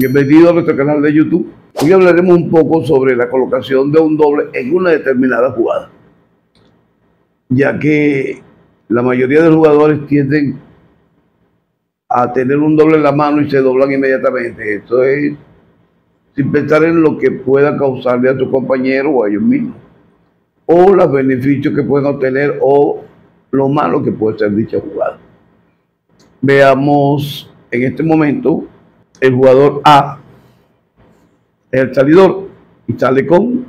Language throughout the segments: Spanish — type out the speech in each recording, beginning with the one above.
Bienvenido a nuestro canal de YouTube. Hoy hablaremos un poco sobre la colocación de un doble en una determinada jugada, ya que la mayoría de los jugadores tienden a tener un doble en la mano y se doblan inmediatamente. Esto es sin pensar en lo que pueda causarle a su compañero o a ellos mismos, o los beneficios que pueden obtener o lo malo que puede ser dicha jugada. Veamos en este momento el jugador A, el salidor, y sale con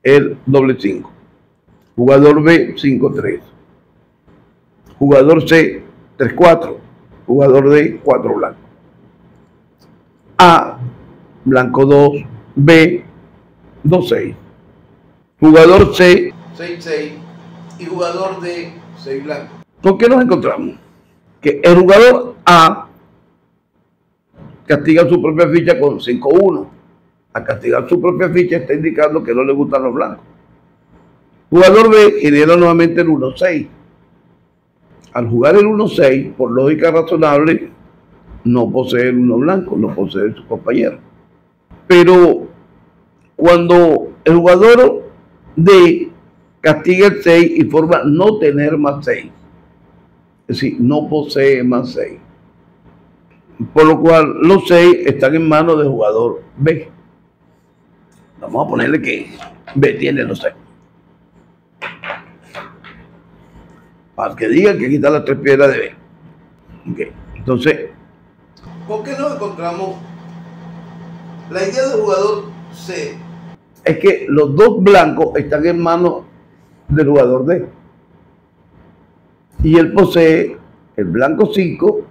el doble 5. Jugador B, 5-3. Jugador C, 3-4. Jugador D, 4 blanco. A, blanco 2, B, 2-6. Jugador C, 6-6. Y jugador D, 6 blanco. ¿Con qué nos encontramos? Que el jugador A castiga su propia ficha con 5-1. Al castigar su propia ficha está indicando que no le gustan los blancos. Jugador B genera nuevamente el 1-6. Al jugar el 1-6, por lógica razonable, no posee el 1 blanco, no posee su compañero. Pero cuando el jugador D castiga el 6 y forma no tener más 6, es decir, no posee más 6. Por lo cual los 6 están en manos del jugador B. Vamos a ponerle que B tiene los 6. Para que digan que quita las 3 piedras de B. Okay. Entonces, ¿por qué nos encontramos? La idea del jugador C es que los 2 blancos están en manos del jugador D. Y él posee el blanco 5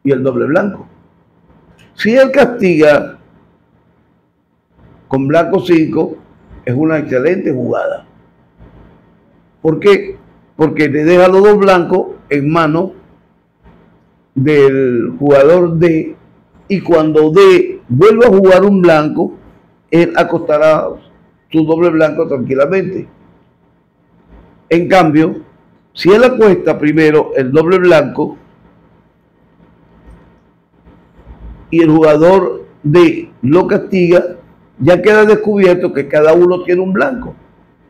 y el doble blanco. Si él castiga con blanco 5, es una excelente jugada. ¿Por qué? Porque le deja los 2 blancos en manos del jugador D, y cuando D vuelva a jugar un blanco, él acostará su doble blanco tranquilamente. En cambio, si él acuesta primero el doble blanco y el jugador D lo castiga, ya queda descubierto que cada uno tiene un blanco,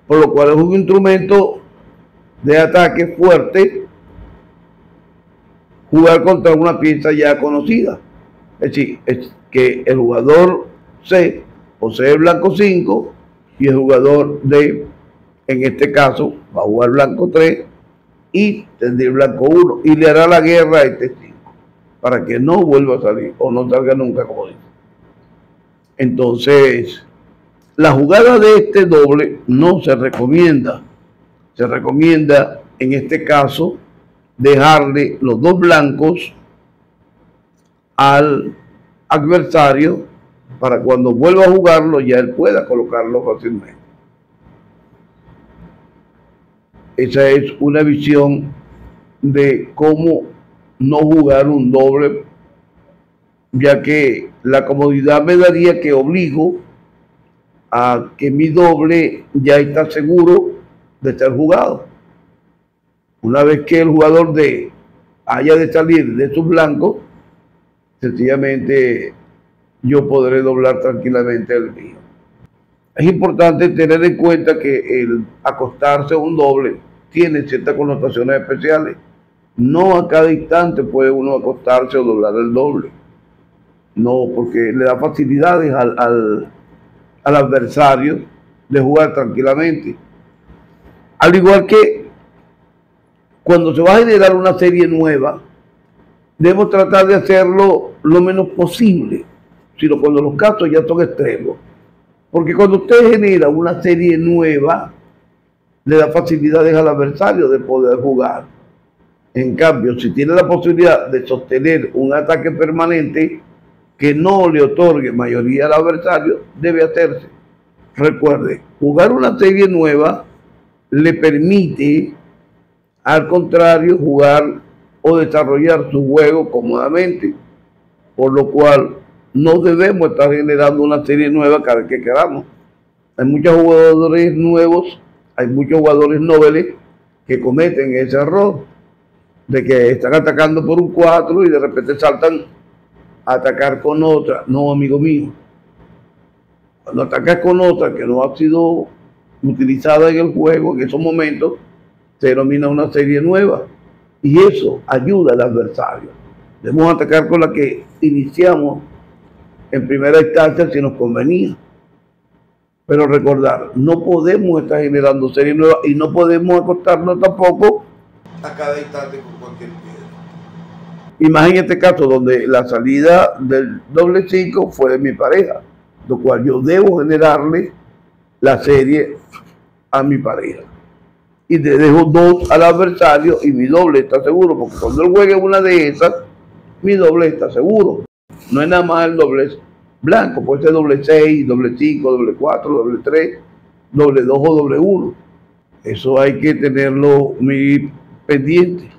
por lo cual es un instrumento de ataque fuerte jugar contra una pieza ya conocida. Es decir, es que el jugador C posee el blanco 5 y el jugador D, en este caso, va a jugar blanco 3 y tendrá el blanco 1 y le hará la guerra a este 5 para que no vuelva a salir o no salga nunca, como dice. Entonces, la jugada de este doble no se recomienda. Se recomienda, en este caso, dejarle los 2 blancos al adversario para cuando vuelva a jugarlo ya él pueda colocarlo fácilmente. Esa es una visión de cómo no jugar un doble, ya que la comodidad me daría que obligo a que mi doble ya está seguro de ser jugado. Una vez que el jugador D haya de salir de sus blancos, sencillamente yo podré doblar tranquilamente el mío. Es importante tener en cuenta que el acostarse a un doble tiene ciertas connotaciones especiales. No a cada instante puede uno acostarse o doblar el doble. No, porque le da facilidades al adversario de jugar tranquilamente. Al igual que cuando se va a generar una serie nueva, debemos tratar de hacerlo lo menos posible, sino cuando los casos ya son extremos. Porque cuando usted genera una serie nueva, le da facilidades al adversario de poder jugar. En cambio, si tiene la posibilidad de sostener un ataque permanente que no le otorgue mayoría al adversario, debe hacerse. Recuerde, jugar una serie nueva le permite, al contrario, jugar o desarrollar su juego cómodamente, por lo cual no debemos estar generando una serie nueva cada vez que queramos. Hay muchos jugadores nuevos, hay muchos jugadores nobles que cometen ese error de que están atacando por un 4 y de repente saltan atacar con otra. No, amigo mío. Cuando atacas con otra que no ha sido utilizada en el juego, en esos momentos, se denomina una serie nueva. Y eso ayuda al adversario. Debemos atacar con la que iniciamos en primera instancia si nos convenía. Pero recordar, no podemos estar generando series nuevas y no podemos acostarnos tampoco a cada instante con cualquier piedra. Y más en este caso donde la salida del doble 5 fue de mi pareja, lo cual yo debo generarle la serie a mi pareja. Y le dejo 2 al adversario y mi doble está seguro, porque cuando él juegue una de esas, mi doble está seguro. No es nada más el doble blanco, puede ser doble 6, doble 5, doble 4, doble 3, doble 2 o doble 1. Eso hay que tenerlo muy pendiente.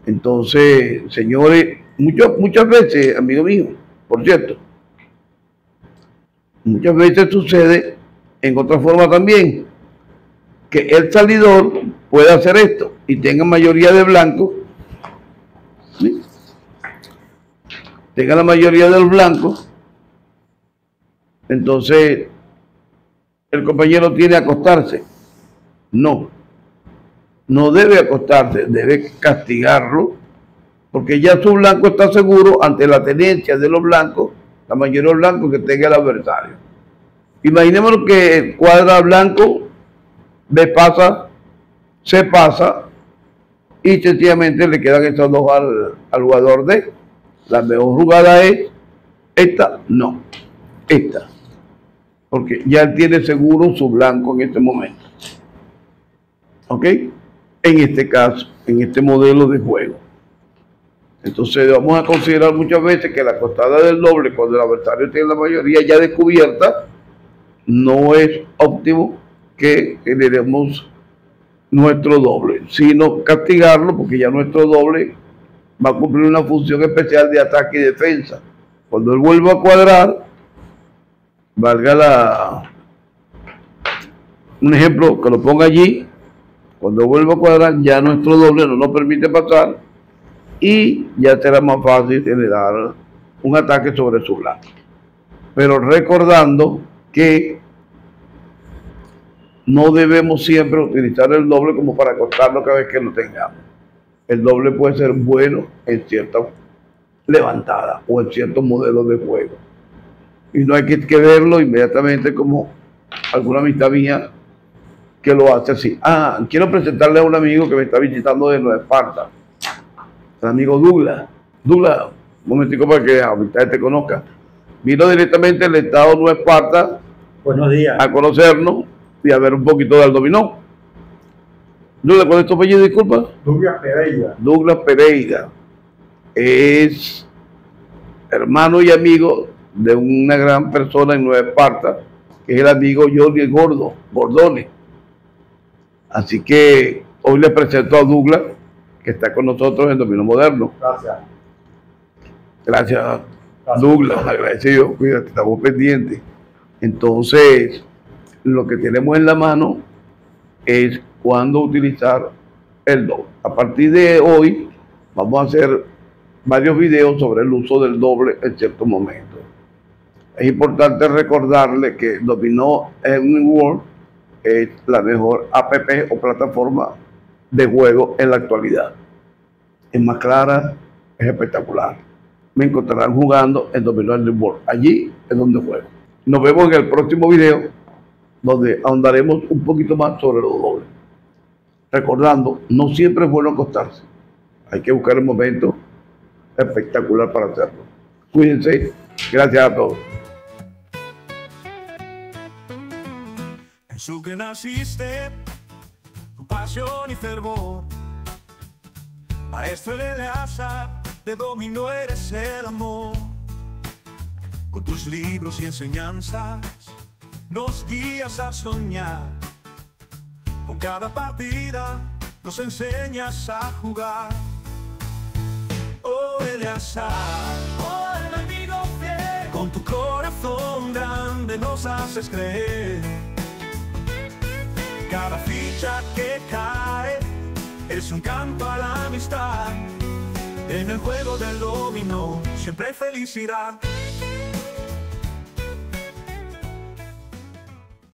Entonces, señores, muchas veces, amigo mío, por cierto, muchas veces sucede en otra forma también, que el salidor puede hacer esto y tenga mayoría de blancos, ¿sí? Tenga la mayoría de los blancos, entonces el compañero tiene que acostarse. No debe acostarse, debe castigarlo, porque ya su blanco está seguro ante la tenencia de los blancos, la mayoría de los blancos que tenga el adversario. Imaginémonos que cuadra blanco, B pasa, C pasa, y sencillamente le quedan estos 2 al jugador D. La mejor jugada es esta, no, esta, porque ya él tiene seguro su blanco en este momento. ¿Ok? En este caso, en este modelo de juego. Entonces vamos a considerar muchas veces que la acostada del doble, cuando el adversario tiene la mayoría ya descubierta, no es óptimo que generemos nuestro doble, sino castigarlo, porque ya nuestro doble va a cumplir una función especial de ataque y defensa. Cuando él vuelva a cuadrar, valga un ejemplo que lo ponga allí, cuando vuelva a cuadrar ya nuestro doble no nos permite pasar y ya será más fácil generar un ataque sobre su blanco. Pero recordando que no debemos siempre utilizar el doble como para acostarlo cada vez que lo tengamos. El doble puede ser bueno en cierta levantada o en ciertos modelos de juego. Y no hay que verlo inmediatamente como alguna amistad mía que lo hace así. Quiero presentarle a un amigo que me está visitando de Nueva Esparta. El amigo Douglas. Douglas, un momentico para que ahorita te conozca. Vino directamente del estado de Nueva Esparta. Buenos días. A conocernos y a ver un poquito del dominó. Douglas, ¿cuál es tu apellido? Disculpa. Douglas Pereira. Douglas Pereira es hermano y amigo de una gran persona en Nueva Esparta, que es el amigo Jordi Gordone. Así que hoy le presento a Douglas, que está con nosotros en Dominó Moderno. Gracias, Douglas, agradecido, cuídate, estamos pendientes. Entonces, lo que tenemos en la mano es cuándo utilizar el doble. A partir de hoy vamos a hacer varios videos sobre el uso del doble en ciertos momentos. Es importante recordarle que Dominó World es la mejor app o plataforma de juego en la actualidad. Es más clara, es espectacular. Me encontrarán jugando en Dominó World. Allí es donde juego. Nos vemos en el próximo video, donde ahondaremos un poquito más sobre los dobles. Recordando, no siempre es bueno acostarse. Hay que buscar el momento espectacular para hacerlo. Cuídense. Gracias a todos. En su que naciste, tu pasión y fervor. Maestro de Eleazar, de dominó eres el amor. Con tus libros y enseñanzas nos guías a soñar. Con cada partida nos enseñas a jugar. Oh Eleazar, oh enemigo fiel, con tu corazón grande nos haces creer. Cada ficha que cae es un canto a la amistad. En el juego del dominó siempre hay felicidad.